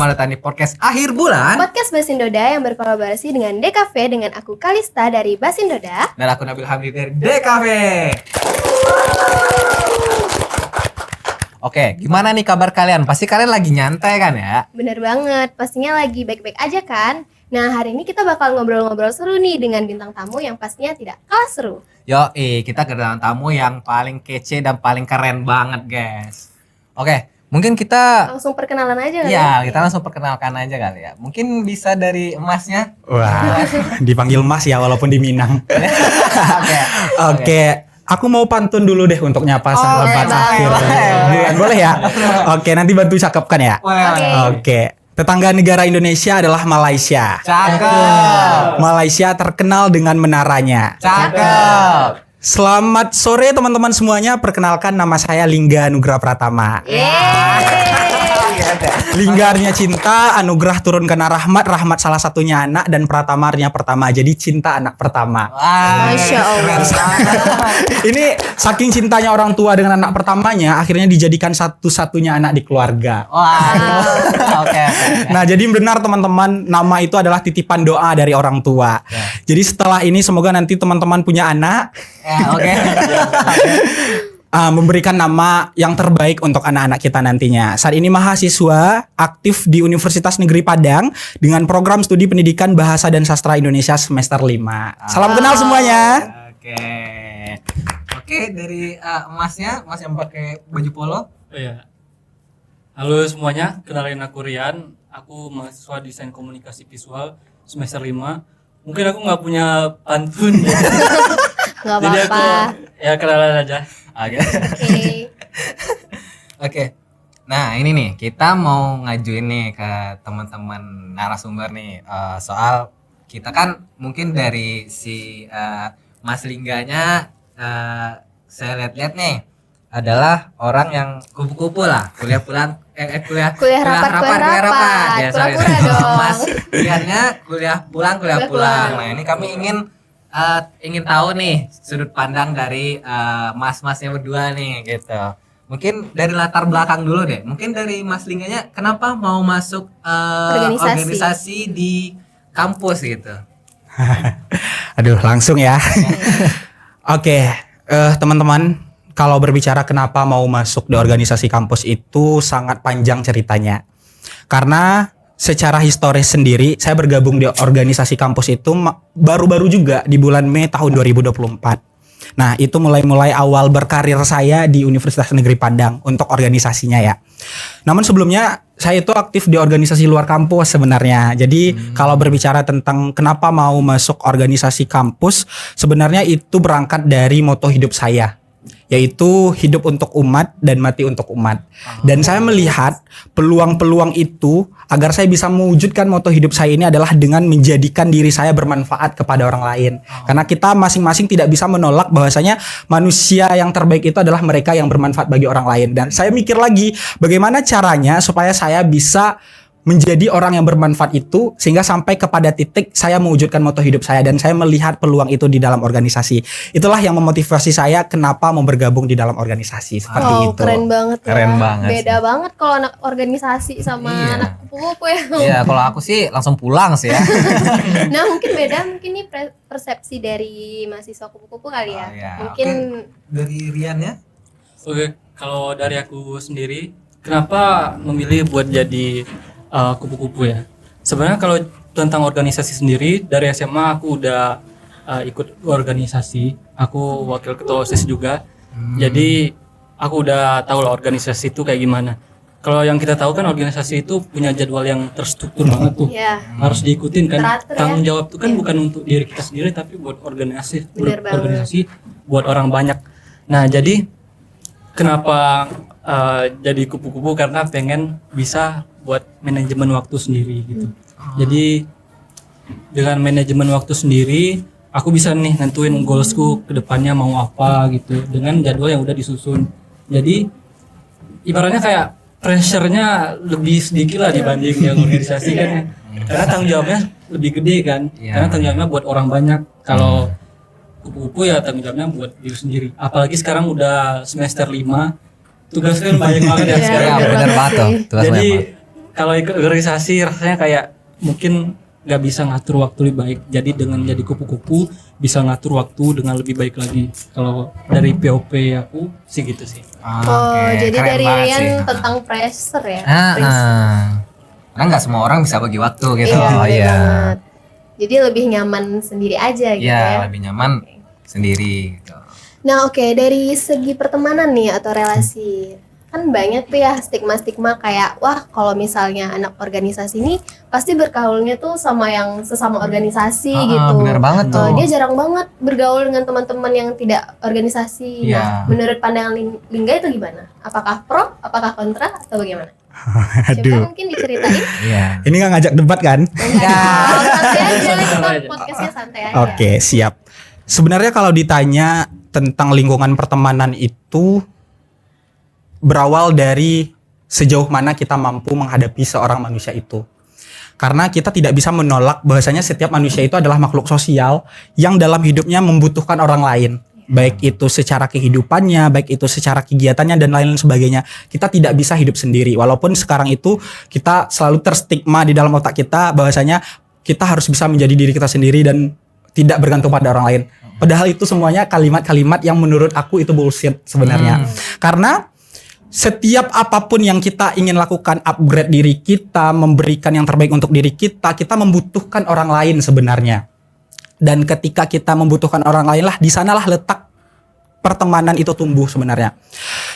Selamat datang di podcast akhir bulan. Podcast Basindoda yang berkolaborasi dengan DKV dengan aku Kalista dari Basindoda Dan aku Nabil Hamdi dari DKV. Oke, gimana nih kabar kalian? Pasti kalian lagi nyantai kan ya? Bener banget, pastinya lagi baik-baik aja kan? Nah hari ini kita bakal ngobrol-ngobrol seru nih dengan bintang tamu yang pastinya tidak kalah seru. Kita kedatangan tamu yang paling kece dan paling keren banget guys. Oke, mungkin kita Langsung perkenalan aja kali ya, kita langsung perkenalkan aja kali ya. Mungkin bisa dari emasnya. Wah, dipanggil Mas ya walaupun di Minang. Oke. Aku mau pantun dulu deh untuk nyapa sahabat akhir bulan. Boleh ya? Oke, nanti bantu cakepkan ya. Oke. Tetangga negara Indonesia adalah Malaysia. Cakep. Malaysia terkenal dengan menaranya. Cakep. Selamat sore teman-teman semuanya. Perkenalkan nama saya Lingga Nugraha Pratama. Linggarnya cinta, anugerah turun karena rahmat salah satunya anak, dan Pratamarnya pertama. Jadi cinta anak pertama. Masya Allah. Ini saking cintanya orang tua dengan anak pertamanya, akhirnya dijadikan satu-satunya anak di keluarga. Oke. Nah, jadi benar teman-teman, nama itu adalah titipan doa dari orang tua. Jadi setelah ini semoga nanti teman-teman punya anak. Memberikan nama yang terbaik untuk anak-anak kita nantinya. Saat ini mahasiswa aktif di Universitas Negeri Padang dengan program studi pendidikan Bahasa dan Sastra Indonesia semester 5. Salam kenal semuanya. Oke, dari emasnya, Mas yang pakai baju polo. Iya. Halo semuanya, kenalin aku Rian. Aku mahasiswa desain komunikasi visual semester 5. Mungkin aku nggak punya pantun ya. Gak Jadi aku apa-apa. ya kenalan aja. Oke. Nah, ini nih kita mau ngajuin nih ke teman-teman narasumber nih soal kita kan mungkin dari si Mas Lingganya saya lihat-lihat nih adalah orang yang kupu-kupu lah, kuliah rapat. Ya, sorry. Mas Lingganya kuliah pulang. Nah, ini kami ingin tahu nih sudut pandang dari mas-masnya berdua nih gitu. Mungkin dari latar belakang dulu deh. Mungkin dari Mas Lingganya kenapa mau masuk organisasi di kampus gitu. Aduh, langsung ya. Oke, teman-teman, kalau berbicara kenapa mau masuk di organisasi kampus itu sangat panjang ceritanya. Karena secara historis sendiri, saya bergabung di organisasi kampus itu baru-baru juga di bulan Mei tahun 2024. Nah, itu mulai awal berkarir saya di Universitas Negeri Padang untuk organisasinya ya. Namun sebelumnya, saya itu aktif di organisasi luar kampus sebenarnya. Jadi, kalau berbicara tentang kenapa mau masuk organisasi kampus, sebenarnya itu berangkat dari moto hidup saya, yaitu hidup untuk umat dan mati untuk umat. Dan saya melihat peluang-peluang itu agar saya bisa mewujudkan moto hidup saya ini adalah dengan menjadikan diri saya bermanfaat kepada orang lain. Karena kita masing-masing tidak bisa menolak bahwasanya manusia yang terbaik itu adalah mereka yang bermanfaat bagi orang lain. Dan saya mikir lagi bagaimana caranya supaya saya bisa menjadi orang yang bermanfaat itu sehingga sampai kepada titik saya mewujudkan moto hidup saya, dan saya melihat peluang itu di dalam organisasi. Itulah yang memotivasi saya kenapa mau bergabung di dalam organisasi seperti itu. Keren banget ya. Keren banget. Beda banget kalau anak organisasi sama anak kupu-kupu ya. Iya, kalau aku sih langsung pulang sih ya. Nah mungkin nih persepsi dari mahasiswa kupu-kupu kali ya. Mungkin dari Rian ya. Oke, kalau dari aku sendiri, kenapa memilih buat jadi kupu-kupu ya? Sebenarnya kalau tentang organisasi sendiri, dari SMA aku udah ikut organisasi. Aku wakil ketua OSIS juga. Jadi aku udah tahu lah organisasi itu kayak gimana. Kalau yang kita tahu kan organisasi itu punya jadwal yang terstruktur banget tuh. Harus diikutin kan. Teratur, Tanggung jawab itu kan bukan untuk diri kita sendiri, tapi buat organisasi buat orang banyak. Nah, jadi kenapa jadi kupu-kupu, karena pengen bisa buat manajemen waktu sendiri gitu. Jadi dengan manajemen waktu sendiri, aku bisa nih nentuin goalsku ke depannya mau apa gitu dengan jadwal yang udah disusun. Jadi ibaratnya kayak pressure-nya lebih sedikit lah dibanding yang organisasi kan. Karena tanggung jawabnya lebih gede kan. Karena tanggung jawabnya buat orang banyak. Kalau kupu-kupu ya tanggung jawabnya buat diri sendiri. Apalagi sekarang udah semester 5, tugasnya banyak banget ya sekarang. Benar banget tuh. Jadi kalau ikut organisasi rasanya kayak mungkin nggak bisa ngatur waktu lebih baik. Jadi dengan jadi kupu-kupu bisa ngatur waktu dengan lebih baik lagi. Kalau dari POP aku sih gitu sih. Oh, Oke, jadi keren dari banget Rian sih. tentang pressure ya. Ah, Pressure. ah. Karena nggak semua orang bisa bagi waktu gitu. Iya, bener Iya. banget. Jadi lebih nyaman sendiri aja gitu Iya, ya. lebih nyaman sendiri gitu. Nah, oke, dari segi pertemanan nih atau relasi, kan banyak tuh ya stigma-stigma kayak, wah kalau misalnya anak organisasi ini pasti bergaulnya tuh sama yang sesama organisasi gitu. Bener banget tuh. Dia jarang banget bergaul dengan teman-teman yang tidak organisasi. Iya. Nah, menurut pandangan Lingga itu gimana? Apakah pro, apakah kontra, atau bagaimana? Coba Aduh, mungkin diceritain. Iya. ini nggak ngajak debat kan? Ya. Santai aja, Santai kita aja. podcastnya santai aja. Oke, siap. Sebenarnya kalau ditanya tentang lingkungan pertemanan itu berawal dari sejauh mana kita mampu menghadapi seorang manusia itu. Karena kita tidak bisa menolak bahwasanya setiap manusia itu adalah makhluk sosial yang dalam hidupnya membutuhkan orang lain. Baik itu secara kehidupannya, baik itu secara kegiatannya dan lain-lain sebagainya. Kita tidak bisa hidup sendiri. Walaupun sekarang itu kita selalu terstigma di dalam otak kita bahwasanya kita harus bisa menjadi diri kita sendiri dan tidak bergantung pada orang lain. Padahal itu semuanya kalimat-kalimat yang menurut aku itu bullshit sebenarnya. Karena setiap apapun yang kita ingin lakukan, upgrade diri kita, memberikan yang terbaik untuk diri kita membutuhkan orang lain sebenarnya. Dan ketika kita membutuhkan orang lain lah, di sanalah letak pertemanan itu tumbuh sebenarnya.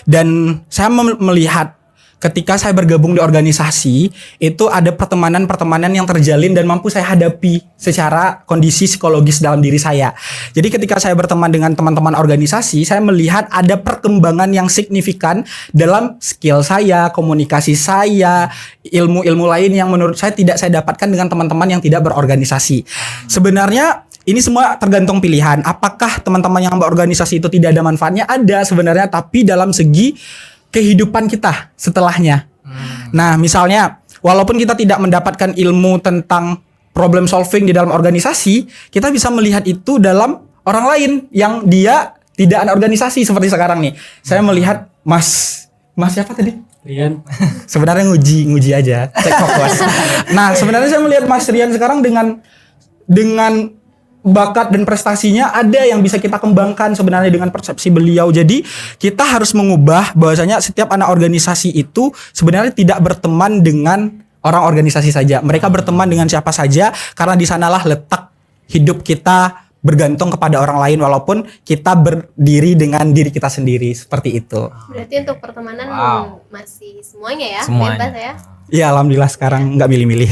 Dan saya melihat ketika saya bergabung di organisasi, itu ada pertemanan-pertemanan yang terjalin dan mampu saya hadapi secara kondisi psikologis dalam diri saya. Jadi ketika saya berteman dengan teman-teman organisasi, saya melihat ada perkembangan yang signifikan dalam skill saya, komunikasi saya, ilmu-ilmu lain yang menurut saya tidak saya dapatkan dengan teman-teman yang tidak berorganisasi. Sebenarnya ini semua tergantung pilihan. Apakah teman-teman yang berorganisasi itu tidak ada manfaatnya? Ada sebenarnya, tapi dalam segi kehidupan kita setelahnya. Nah, misalnya walaupun kita tidak mendapatkan ilmu tentang problem solving di dalam organisasi, kita bisa melihat itu dalam orang lain yang dia tidak ada organisasi seperti sekarang nih. Saya melihat Mas siapa tadi? Rian, Sebenarnya nguji aja, cek fokus. Nah, sebenarnya saya melihat Mas Rian sekarang dengan bakat dan prestasinya ada yang bisa kita kembangkan sebenarnya dengan persepsi beliau. Jadi kita harus mengubah bahwasanya setiap anak organisasi itu sebenarnya tidak berteman dengan orang organisasi saja. Mereka berteman dengan siapa saja karena di sanalah letak hidup kita bergantung kepada orang lain walaupun kita berdiri dengan diri kita sendiri seperti itu. Berarti untuk pertemanan masih semuanya ya, Semuanya. bebas ya. Ya alhamdulillah sekarang nggak milih-milih.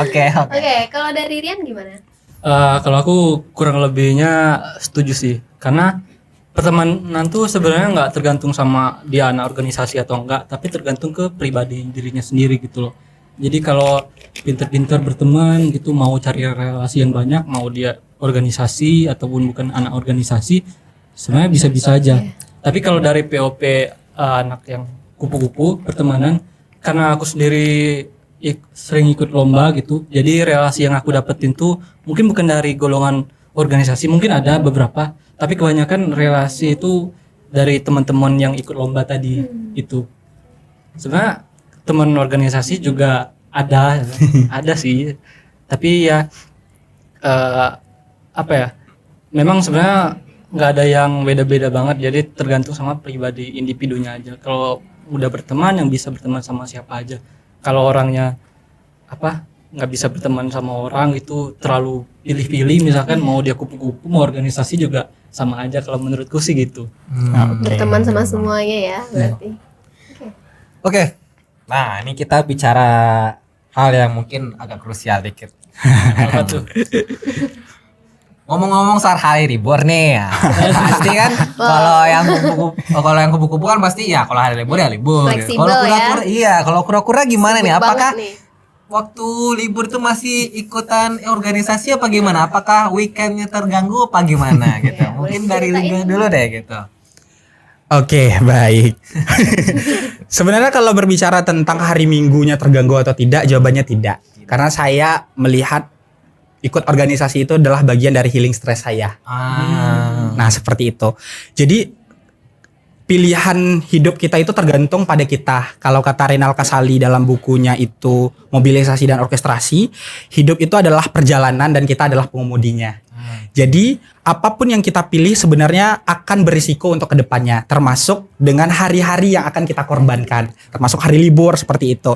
Oke. Oke, kalau dari Rian gimana? kalau aku kurang lebihnya setuju sih, karena pertemanan tuh sebenarnya nggak tergantung sama dia anak organisasi atau enggak, tapi tergantung ke pribadi dirinya sendiri gitu loh. Jadi kalau pinter-pinter berteman gitu, mau cari relasi yang banyak, mau dia organisasi ataupun bukan anak organisasi, sebenarnya bisa-bisa aja. Tapi kalau dari POP anak yang kupu-kupu pertemanan, karena aku sendiri sering ikut lomba gitu, jadi relasi yang aku dapetin tuh mungkin bukan dari golongan organisasi, mungkin ada beberapa, tapi kebanyakan relasi itu dari teman-teman yang ikut lomba tadi. Itu sebenarnya teman organisasi juga ada ada sih, tapi ya apa ya, memang sebenarnya nggak ada yang beda-beda banget, jadi tergantung sama pribadi individunya aja. Kalau udah berteman, yang bisa berteman sama siapa aja. Kalau orangnya nggak bisa berteman sama orang itu terlalu pilih-pilih, misalkan mau dia kupu-kupu mau organisasi juga sama aja kalau menurutku sih gitu. Berteman sama semuanya ya berarti. Oke. Nah, ini kita bicara hal yang mungkin agak krusial dikit. Apa tuh? Ngomong-ngomong soal hari libur nih ya. Pasti kan kalau yang kupu-kupu kan pasti ya kalau hari libur ya libur. Fleksibel Kalau kura-kura ya. iya, kalau kura-kura gimana nih? Sibuk Apakah banget nih. waktu libur tuh masih ikutan organisasi apa gimana? Apakah weekendnya terganggu apa gimana gitu? Ya, Mungkin boleh dari ceritain. Liga dulu deh gitu. Oke, baik. Sebenarnya kalau berbicara tentang hari Minggunya terganggu atau tidak, jawabannya tidak. Karena saya melihat ikut organisasi itu adalah bagian dari healing stres saya. Nah, seperti itu. Jadi pilihan hidup kita itu tergantung pada kita. Kalau kata Renal Kasali dalam bukunya itu Mobilisasi dan Orkestrasi, hidup itu adalah perjalanan dan kita adalah pengemudinya. Jadi apapun yang kita pilih sebenarnya akan berisiko untuk kedepannya, termasuk dengan hari-hari yang akan kita korbankan, termasuk hari libur seperti itu.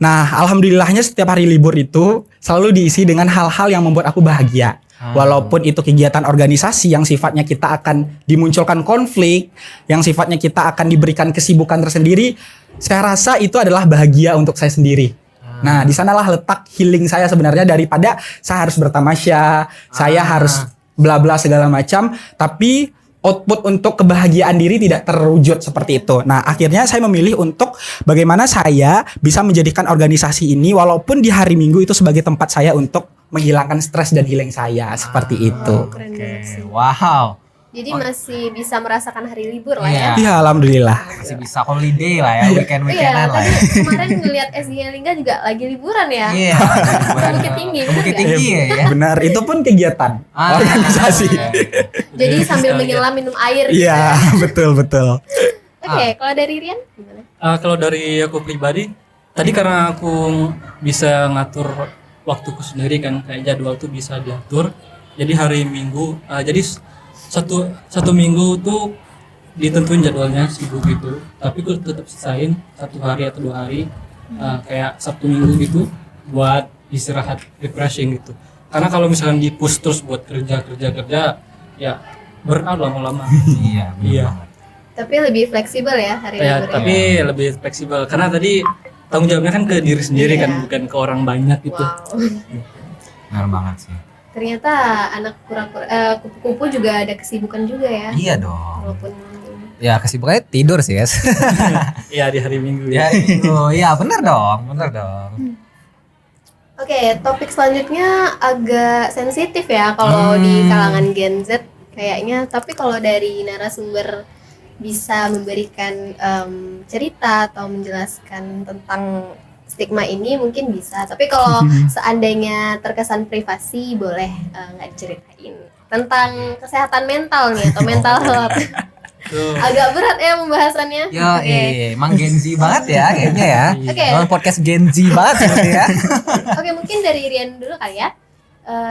Nah, alhamdulillahnya setiap hari libur itu selalu diisi dengan hal-hal yang membuat aku bahagia. Walaupun itu kegiatan organisasi yang sifatnya kita akan dimunculkan konflik, yang sifatnya kita akan diberikan kesibukan tersendiri, saya rasa itu adalah bahagia untuk saya sendiri. Nah, di sanalah letak healing saya sebenarnya, daripada saya harus bertamasya, saya harus bla bla segala macam, tapi output untuk kebahagiaan diri tidak terwujud seperti itu. Nah, akhirnya saya memilih untuk bagaimana saya bisa menjadikan organisasi ini walaupun di hari Minggu itu sebagai tempat saya untuk menghilangkan stres dan healing saya seperti itu. Keren banget sih. Wow. Jadi masih bisa merasakan hari libur lah ya. Iya, alhamdulillah. Masih bisa holiday lah ya, weekend-weekendan lah Tadi ya. kemarin ngeliat SG Lingga juga lagi liburan ya. Iya. Ke Bukit Tinggi, Ke Bukit bener Tinggi ya. Benar, itu pun kegiatan organisasi. Jadi sambil menyelam minum air. gitu Iya, ya. betul. Oke, kalau dari Rian gimana? Kalau dari aku pribadi, tadi karena aku bisa ngatur waktuku sendiri kan, kayak jadwal tuh bisa diatur. Jadi hari Minggu, jadi satu minggu tuh ditentuin jadwalnya sibuk gitu. Tapi aku tetap sisain 1 hari atau 2 hari, kayak Sabtu Minggu gitu buat istirahat, refreshing gitu. Karena kalau misalkan di push terus buat kerja, ya burnout lama-lama. Iya. Iya. Tapi lebih fleksibel ya hari Ya, libur. tapi lebih fleksibel karena tadi tanggung jawabnya kan ke diri sendiri Iya. kan, bukan ke orang banyak gitu. Wow. Benar banget sih. Ternyata anak kura-kura kupu-kupu juga ada kesibukan juga ya. Iya dong. Walaupun Ya kesibukannya tidur sih, guys. Iya, di hari Minggu Ya, ya. iya benar dong. Oke, topik selanjutnya agak sensitif ya kalau di kalangan Gen Z kayaknya. Tapi kalau dari narasumber bisa memberikan cerita atau menjelaskan tentang stigma ini mungkin bisa. Tapi kalau seandainya terkesan privasi boleh nggak diceritain tentang kesehatan mental nih atau mental health. Tuh. Agak berat ya pembahasannya. Yo, Oke. emang Gen Z banget ya kayaknya ya. Oke. Emang podcast Gen Z banget seperti ya. Oke, mungkin dari Rian dulu kali ya.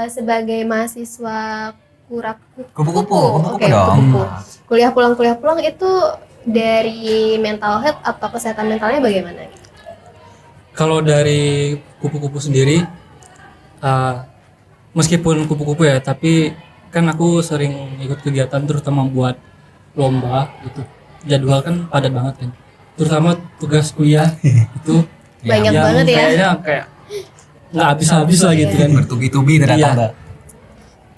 Sebagai mahasiswa Kupu-kupu Oke, dong. kupu-kupu. Kuliah pulang itu dari mental health atau kesehatan mentalnya bagaimana? Kalau dari kupu-kupu sendiri, meskipun kupu-kupu ya, tapi kan aku sering ikut kegiatan terutama buat lomba gitu. Jadwal kan padat banget kan. Terutama tugas kuliah itu Banyak yang banget ya. kayaknya kayak nggak habis-habis lah gitu kan. Bertubi-tubi ternyata. Iya.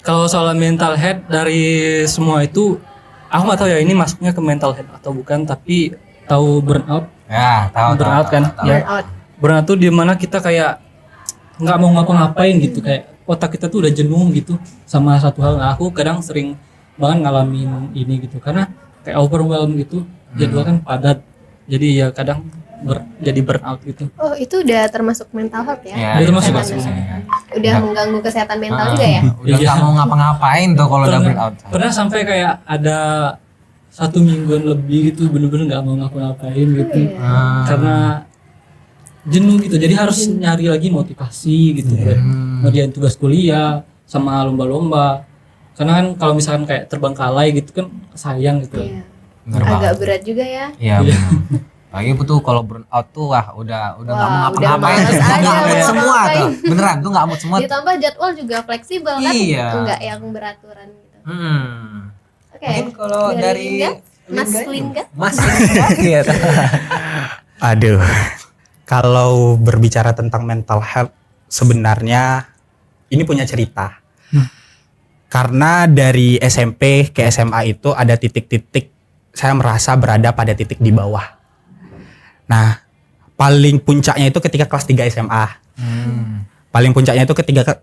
Kalau soal mental health dari semua itu, aku nggak tahu ya ini masuknya ke mental health atau bukan, tapi tahu burnout. Ya, tahu. Burnout kan? tahu. Ya. Burnout. Burnout tuh dimana kita kayak nggak mau ngapa-ngapain gitu, kayak otak kita tuh udah jenuh gitu sama satu hal. Nah, aku kadang sering banget ngalamin ini gitu karena kayak overwhelmed gitu, jadwal kan padat, jadi ya kadang jadi burnout gitu. Oh, itu udah termasuk mental health ya? Ya, Itu masuk Kesehatan masuk. mental. Udah mengganggu kesehatan mental juga ya? Udah nggak mau ngapa-ngapain tuh kalau udah burnout. Pernah sampai kayak ada 1 mingguan lebih gitu bener-bener nggak mau ngapa-ngapain gitu, karena jenuh gitu. Jadi harus nyari lagi motivasi gitu kan, ngerjain tugas kuliah sama lomba-lomba. Karena kan kalau misalkan kayak terbengkalai gitu kan sayang gitu. Iya. Bener Agak banget. berat juga ya. Iya. bener. Lagi tuh kalau burnout tuh udah nggak Wah, mau udah ngapa-ngapain, males aja nggak mood mau semua ngapain. tuh. Beneran tuh nggak mood semua. Ditambah jadwal juga fleksibel kan? Iya. Enggak yang beraturan gitu. Oke. Mungkin kalau dari Lingga? Mas Lingga ini. Lingga? Mas Lingga gitu. Aduh, kalau berbicara tentang mental health sebenarnya ini punya cerita. Karena dari SMP ke SMA itu ada titik-titik saya merasa berada pada titik di bawah. Nah, paling puncaknya itu ketika kelas 3 SMA. Paling puncaknya itu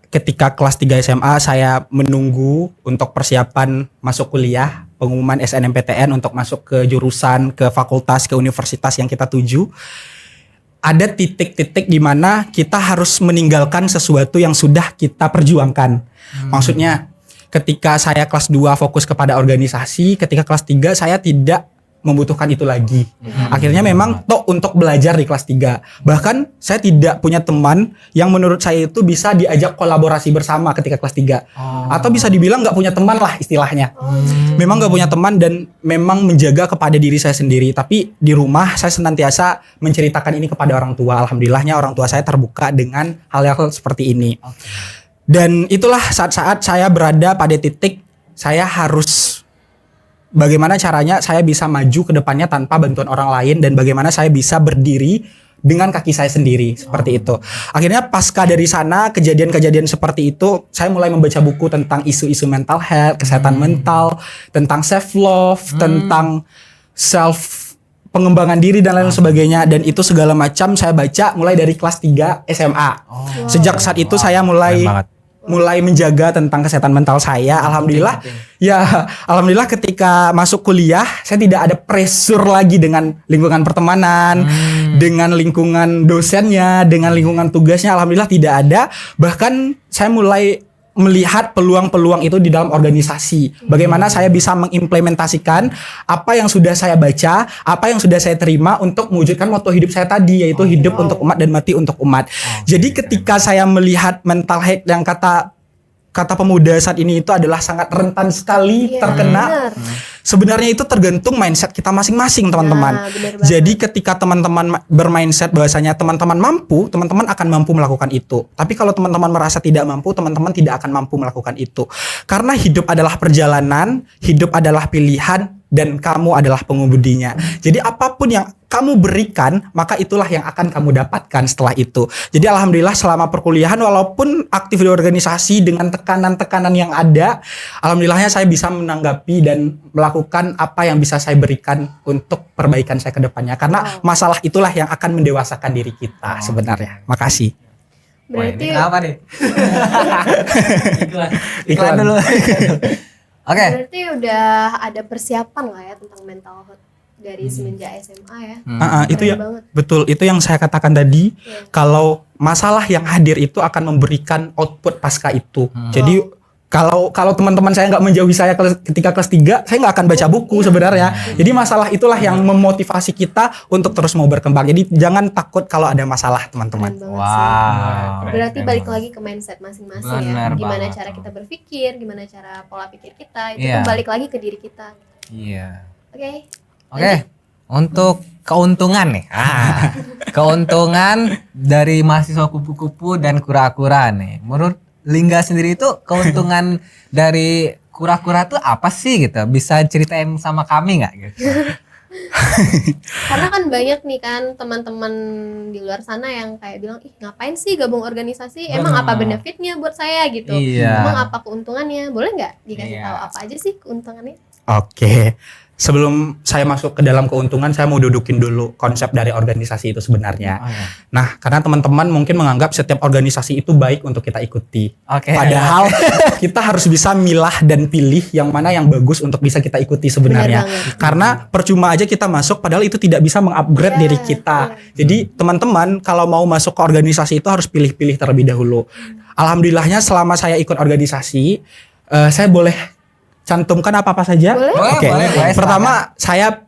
ketika kelas 3 SMA saya menunggu untuk persiapan masuk kuliah, pengumuman SNMPTN untuk masuk ke jurusan, ke fakultas, ke universitas yang kita tuju. Ada titik-titik di mana kita harus meninggalkan sesuatu yang sudah kita perjuangkan. Maksudnya ketika saya kelas 2 fokus kepada organisasi, ketika kelas 3 saya tidak membutuhkan itu lagi. Akhirnya memang untuk belajar di kelas 3. Bahkan saya tidak punya teman yang menurut saya itu bisa diajak kolaborasi bersama ketika kelas 3. Atau bisa dibilang nggak punya teman lah istilahnya. Memang nggak punya teman dan memang menjaga kepada diri saya sendiri. Tapi di rumah saya senantiasa menceritakan ini kepada orang tua. Alhamdulillahnya orang tua saya terbuka dengan hal-hal seperti ini. Dan itulah saat-saat saya berada pada titik saya harus bagaimana caranya saya bisa maju ke depannya tanpa bantuan orang lain dan bagaimana saya bisa berdiri dengan kaki saya sendiri seperti itu. Akhirnya pasca dari sana kejadian-kejadian seperti itu saya mulai membaca buku tentang isu-isu mental health, kesehatan mental, tentang self love, tentang self pengembangan diri dan lain sebagainya dan itu segala macam saya baca mulai dari kelas 3 SMA. Sejak saat itu saya mulai menjaga tentang kesehatan mental saya. Alhamdulillah alhamdulillah ketika masuk kuliah saya tidak ada pressure lagi dengan lingkungan pertemanan, dengan lingkungan dosennya, dengan lingkungan tugasnya. Alhamdulillah tidak ada. Bahkan saya mulai melihat peluang-peluang itu di dalam organisasi. Bagaimana saya bisa mengimplementasikan apa yang sudah saya baca, apa yang sudah saya terima untuk mewujudkan moto hidup saya tadi, yaitu hidup untuk umat dan mati untuk umat. Jadi ketika saya melihat mental health yang kata pemuda saat ini itu adalah sangat rentan sekali terkena. Sebenarnya itu tergantung mindset kita masing-masing, teman-teman. Jadi ketika teman-teman bermindset bahwasanya teman-teman mampu, teman-teman akan mampu melakukan itu. Tapi kalau teman-teman merasa tidak mampu, teman-teman tidak akan mampu melakukan itu. Karena hidup adalah perjalanan, hidup adalah pilihan, dan kamu adalah pengemudinya. Jadi apapun yang kamu berikan, maka itulah yang akan kamu dapatkan setelah itu. Jadi alhamdulillah selama perkuliahan walaupun aktif di organisasi dengan tekanan-tekanan yang ada, alhamdulillahnya saya bisa menanggapi dan melakukan apa yang bisa saya berikan untuk perbaikan saya ke depannya. Karena masalah itulah yang akan mendewasakan diri kita sebenarnya. Makasih. Berarti apa nih? Iklan dulu. Oke. Berarti udah ada persiapan lah ya tentang mental health dari semenjak SMA ya. Itu ya banget. Betul, itu yang saya katakan tadi. Kalau masalah yang hadir itu akan memberikan output pasca itu. Jadi kalau teman-teman saya nggak menjauhi saya ketika kelas 3, saya nggak akan baca buku sebenarnya. Jadi masalah itulah yang memotivasi kita untuk terus mau berkembang. Jadi jangan takut kalau ada masalah, teman-teman. Berarti balik lagi ke mindset masing-masing ya. Gimana cara kita berpikir, gimana cara pola pikir kita, itu balik lagi ke diri kita. Iya. Oke. Untuk keuntungan nih. Keuntungan dari mahasiswa kupu-kupu dan kura-kura nih. Menurut Lingga sendiri itu keuntungan dari kura-kura tuh apa sih gitu? Bisa ceritain sama kami nggak gitu? Karena kan banyak nih kan teman-teman di luar sana yang kayak bilang, ih ngapain sih gabung organisasi? Emang apa benefitnya buat saya gitu? Emang apa keuntungannya? Boleh nggak dikasih tahu apa aja sih keuntungannya? Oke. Sebelum saya masuk ke dalam keuntungan, saya mau dudukin dulu konsep dari organisasi itu sebenarnya. Nah, karena teman-teman mungkin menganggap setiap organisasi itu baik untuk kita ikuti. Padahal kita harus bisa milah dan pilih yang mana yang bagus untuk bisa kita ikuti sebenarnya. Karena percuma aja kita masuk, padahal itu tidak bisa mengupgrade diri kita. Jadi teman-teman kalau mau masuk ke organisasi itu harus pilih-pilih terlebih dahulu. Alhamdulillahnya selama saya ikut organisasi, saya boleh cantumkan apa-apa saja? Boleh. Pertama, saya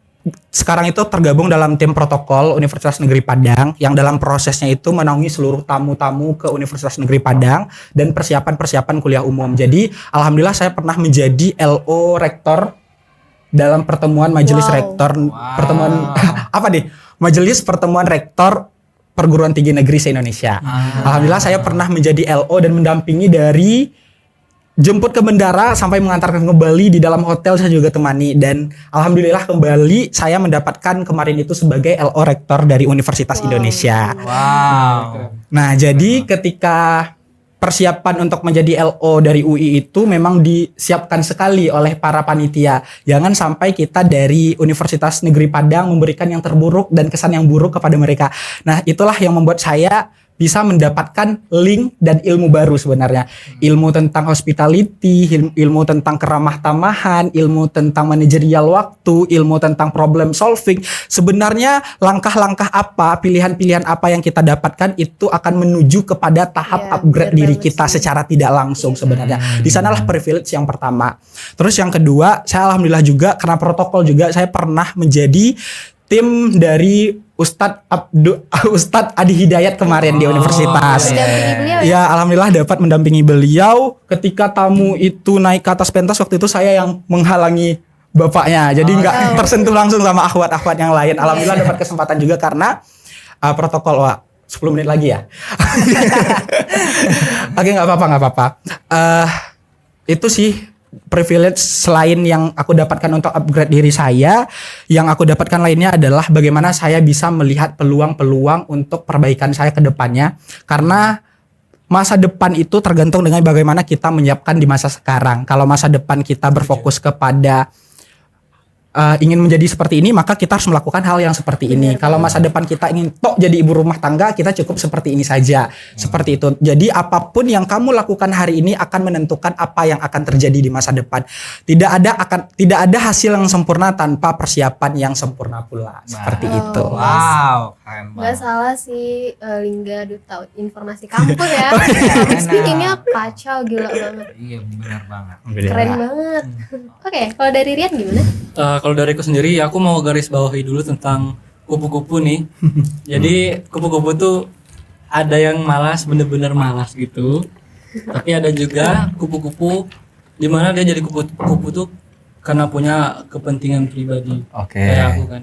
sekarang itu tergabung dalam tim protokol Universitas Negeri Padang yang dalam prosesnya itu menaungi seluruh tamu-tamu ke Universitas Negeri Padang dan persiapan-persiapan kuliah umum. Jadi, alhamdulillah saya pernah menjadi LO rektor dalam pertemuan majelis rektor pertemuan Majelis Pertemuan Rektor Perguruan Tinggi Negeri se-Indonesia. Alhamdulillah saya pernah menjadi LO dan mendampingi dari jemput ke bandara sampai mengantarkan kembali di dalam hotel saya juga temani dan alhamdulillah kembali saya mendapatkan kemarin itu sebagai LO rektor dari Universitas Indonesia. Nah, jadi ketika persiapan untuk menjadi LO dari UI itu memang disiapkan sekali oleh para panitia. Jangan sampai kita dari Universitas Negeri Padang memberikan yang terburuk dan kesan yang buruk kepada mereka. Nah, itulah yang membuat saya bisa mendapatkan link dan ilmu baru sebenarnya. Ilmu tentang hospitality, ilmu tentang keramah tamahan, ilmu tentang manajerial waktu, ilmu tentang problem solving. Sebenarnya langkah-langkah apa, pilihan-pilihan apa yang kita dapatkan itu akan menuju kepada tahap Iya, upgrade bener diri banget kita sih. secara tidak langsung sebenarnya. Di sanalah privilege yang pertama. Terus yang kedua, saya alhamdulillah juga karena protokol juga saya pernah menjadi tim dari Ustadz Adi Hidayat kemarin di universitas. Mendampingi beliau ya. Ya alhamdulillah dapat mendampingi beliau ketika tamu itu naik ke atas pentas. Waktu itu saya yang menghalangi bapaknya, jadi nggak tersentuh langsung sama akhwat-akhwat yang lain. Alhamdulillah dapat kesempatan juga karena protokol. Wah, 10 menit lagi ya. Oke, nggak apa-apa. Itu sih privilege selain yang aku dapatkan untuk upgrade diri saya. Yang aku dapatkan lainnya adalah bagaimana saya bisa melihat peluang-peluang untuk perbaikan saya ke depannya. Karena masa depan itu tergantung dengan bagaimana kita menyiapkan di masa sekarang. Kalau masa depan kita berfokus kepada ingin menjadi seperti ini, maka kita harus melakukan hal yang seperti ini. Kalau masa depan kita ingin jadi ibu rumah tangga, kita cukup seperti ini saja. Seperti itu. Jadi apapun yang kamu lakukan hari ini akan menentukan apa yang akan terjadi di masa depan. Tidak ada hasil yang sempurna tanpa persiapan yang sempurna pula. Seperti itu. Wow, keren Nggak banget. salah sih Lingga Duta Informasi Kampus ya. Public speakingnya kacau, gila banget. Iya, benar banget. Keren banget. Oke, kalau dari Rian gimana? Kalau dari aku sendiri, aku mau garis bawahi dulu tentang kupu-kupu nih. Jadi kupu-kupu tuh ada yang malas, bener-bener malas gitu. Tapi ada juga kupu-kupu di mana dia jadi kupu-kupu tuh karena punya kepentingan pribadi. Oke. Kayak aku kan.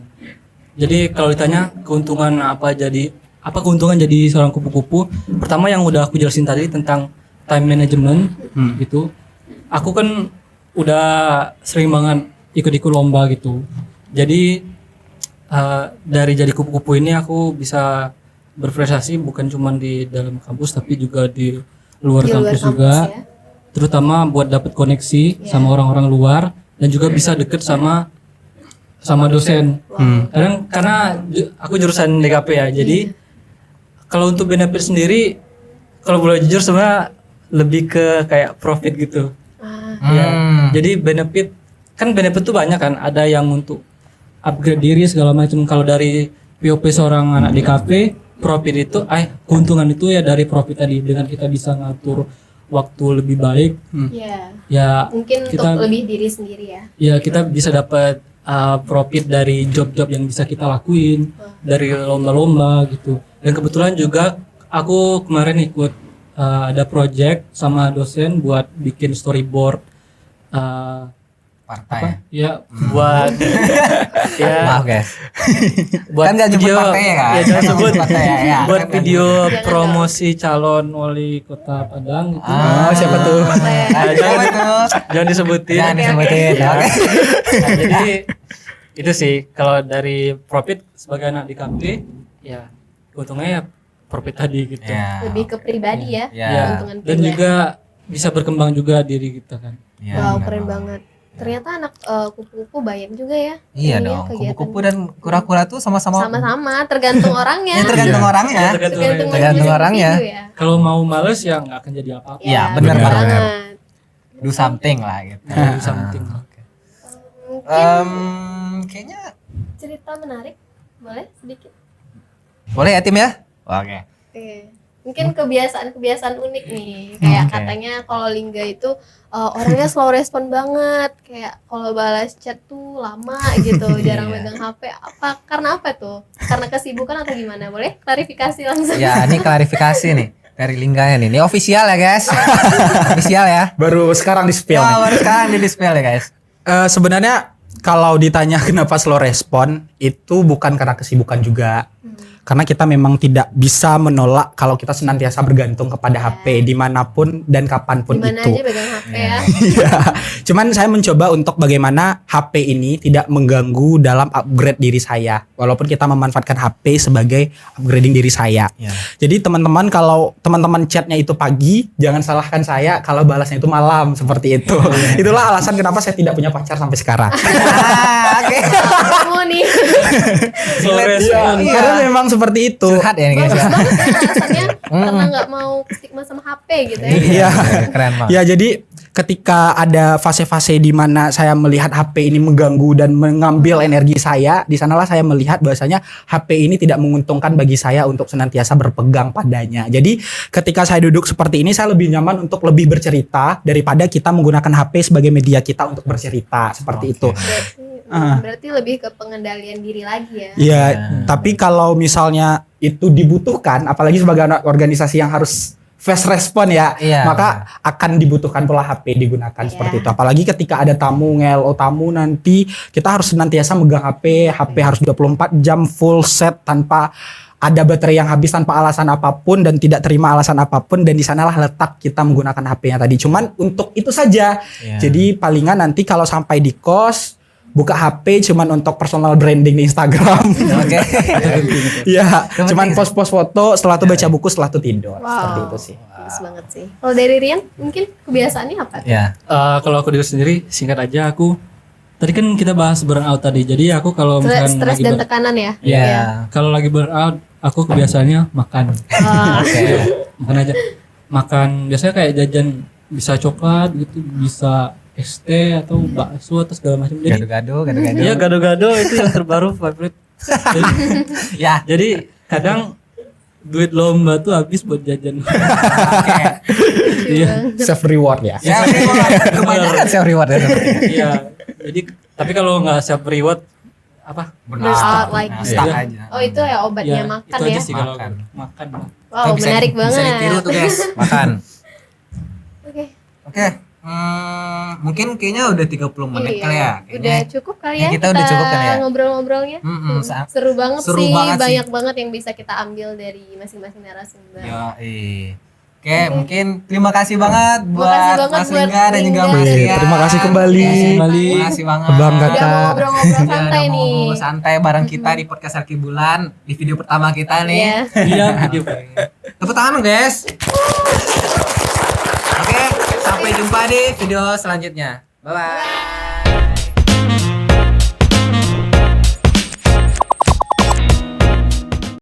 Jadi kalau ditanya keuntungan apa keuntungan jadi seorang kupu-kupu? Pertama yang udah aku jelasin tadi tentang time management gitu. Aku kan udah sering banget ikut-ikut lomba gitu. Jadi dari jadi kupu-kupu ini aku bisa berprestasi bukan cuma di dalam kampus tapi juga di luar kampus juga. ya. Terutama buat dapat koneksi sama orang-orang luar dan juga bisa deket sama dosen. Karena aku jurusan DKP ya. Jadi kalau untuk benefit sendiri, kalau boleh jujur sebenarnya lebih ke kayak profit gitu. Ya. Jadi benefit tuh banyak kan, ada yang untuk upgrade diri segala macam. Kalau dari POP seorang anak DKP, profit itu keuntungan itu ya dari profit tadi, dengan kita bisa ngatur waktu lebih baik. Iya. Ya Mungkin kita untuk lebih diri sendiri ya. ya kita bisa dapat profit dari job-job yang bisa kita lakuin, dari lomba-lomba gitu. Dan kebetulan juga aku kemarin ikut ada project sama dosen buat bikin storyboard Partai. ya buat ya Maaf guys. buat Kan nggak nyebut video partainya kan? ya jangan Kan sebut nyebut partai ya, ya. buat Kan video Jangan promosi calon wali kota Padang gitu. Siapa tuh? Jangan disebutin. Jangan disebutin. Oke. Nah, jadi itu sih kalau dari profit sebagai anak di KP ya untungnya ya profit tadi gitu. Ya. Lebih ke pribadi ya. Ya. Keuntungan Dan pribadi. juga bisa berkembang juga diri kita kan. Ya, Wow, benar keren banget. banget. Ternyata anak kupu-kupu banyak juga ya. Iya ininya, dong. kegiatan. Kupu-kupu dan kura-kura tuh sama-sama. Sama-sama, tergantung orangnya. Ya, tergantung orangnya. Tergantung Tergantung Tergantung orangnya. individu ya. Kalau mau males ya nggak akan jadi apa-apa. Iya, benar benar. banget. banget. Do something lah gitu. Do something. Mungkin Kayaknya cerita menarik, boleh sedikit? boleh ya tim ya? Oke. Oke. Mungkin kebiasaan-kebiasaan unik nih. Kayak Oke. katanya kalau Lingga itu orangnya slow respon banget. Kayak kalau balas chat tuh lama gitu, jarang Iya. megang HP. Karena apa tuh? Karena kesibukan atau gimana? Boleh klarifikasi langsung. Ya, ini klarifikasi nih dari Lingganya nih. Ini official ya, guys. Official ya. Baru sekarang di spill nih. Wah, baru sekarang di dispel ya, guys. Sebenarnya kalau ditanya kenapa slow respon, itu bukan karena kesibukan juga. Karena kita memang tidak bisa menolak kalau kita senantiasa bergantung kepada HP dimanapun dan kapanpun Dimana itu. aja pegang HP ya. Iya. Cuman saya mencoba untuk bagaimana HP ini tidak mengganggu dalam upgrade diri saya. Walaupun kita memanfaatkan HP sebagai upgrading diri saya. Ya. Jadi teman-teman kalau teman-teman chatnya itu pagi, jangan salahkan saya kalau balasnya itu malam seperti itu. Itulah alasan kenapa saya tidak punya pacar sampai sekarang. Oke. Kamu nih. sore Iya, Iya. karena memang seperti itu. Curhat ya guys. Bagus banget ya alasannya karena nggak mau stigma sama HP gitu ya. Iya. Keren banget. Ya jadi ketika ada fase-fase di mana saya melihat HP ini mengganggu dan mengambil energi saya, di sanalah saya melihat bahwasanya HP ini tidak menguntungkan bagi saya untuk senantiasa berpegang padanya. Jadi ketika saya duduk seperti ini, saya lebih nyaman untuk lebih bercerita daripada kita menggunakan HP sebagai media kita untuk bercerita seperti itu. Berarti lebih ke pengendalian diri lagi ya. Iya, tapi kalau misalnya itu dibutuhkan, apalagi sebagai anak organisasi yang harus fast respon ya, Iya. maka akan dibutuhkan pula HP digunakan seperti itu. Apalagi ketika ada tamu, tamu nanti kita harus senantiasa megang HP harus 24 jam full set tanpa ada baterai yang habis tanpa alasan apapun dan tidak terima alasan apapun, dan di sanalah letak kita menggunakan HP-nya tadi. Cuman untuk itu saja. Iya. Jadi palingan nanti kalau sampai di kos buka HP cuman untuk personal branding di Instagram. Oke. Iya, Yang cuman penting- post-post foto, setelah itu baca buku, setelah itu tidur. Wow. Seperti itu sih. Bagus banget sih. Kalau dari Rian mungkin kebiasaannya apa? Ya. Kalau aku diri sendiri, singkat aja aku. Tadi kan kita bahas burnout tadi. Jadi aku kalau misalkan Stres lagi dan tekanan ya. Iya. kalau lagi burnout, aku kebiasaannya makan. Wah. Oke. Makan aja. Makan biasanya kayak jajan, bisa coklat gitu, bisa ST atau bakso atau segala macam. Jadi Gado-gado. iya, gado-gado itu yang terbaru favorit. Jadi, Ya. jadi kadang duit lomba tuh habis buat jajan. Oke. Iya. Self reward ya. Ya, kebanyakan self reward ya. Iya. Jadi tapi kalau nggak self reward apa? Burnout lagi. Stuck Iya. aja. Oh itu ya obatnya Ya, makan itu aja ya. sih kalau Makan. makan. Wow, Tuh, bisa- menarik banget. Bisa ditiru tuh guys. Makan. Oke. Oke. Mungkin kayaknya udah 30 menit kali ya. Iya. Udah cukup kali ya. kita udah cukup kali ya. Ngobrol-ngobrolnya. Seru banget Seru sih. banget sih. Banyak banget yang bisa kita ambil dari masing-masing narasumber. Oke, mungkin terima kasih banget buat kasih banget Mas buat Lingga dan juga Lingga. Mas Iya, Rian. terima kasih kembali. Terima kasih banget. Bangga, Udah Kak. mau ngobrol-ngobrol Ya, santai udah mau nih. santai bareng kita di podcast Arki Bulan di video pertama kita nih. Iya. Iya, video. Tepuk tangan guys. Oke, sampai jumpa di video selanjutnya. Bye bye.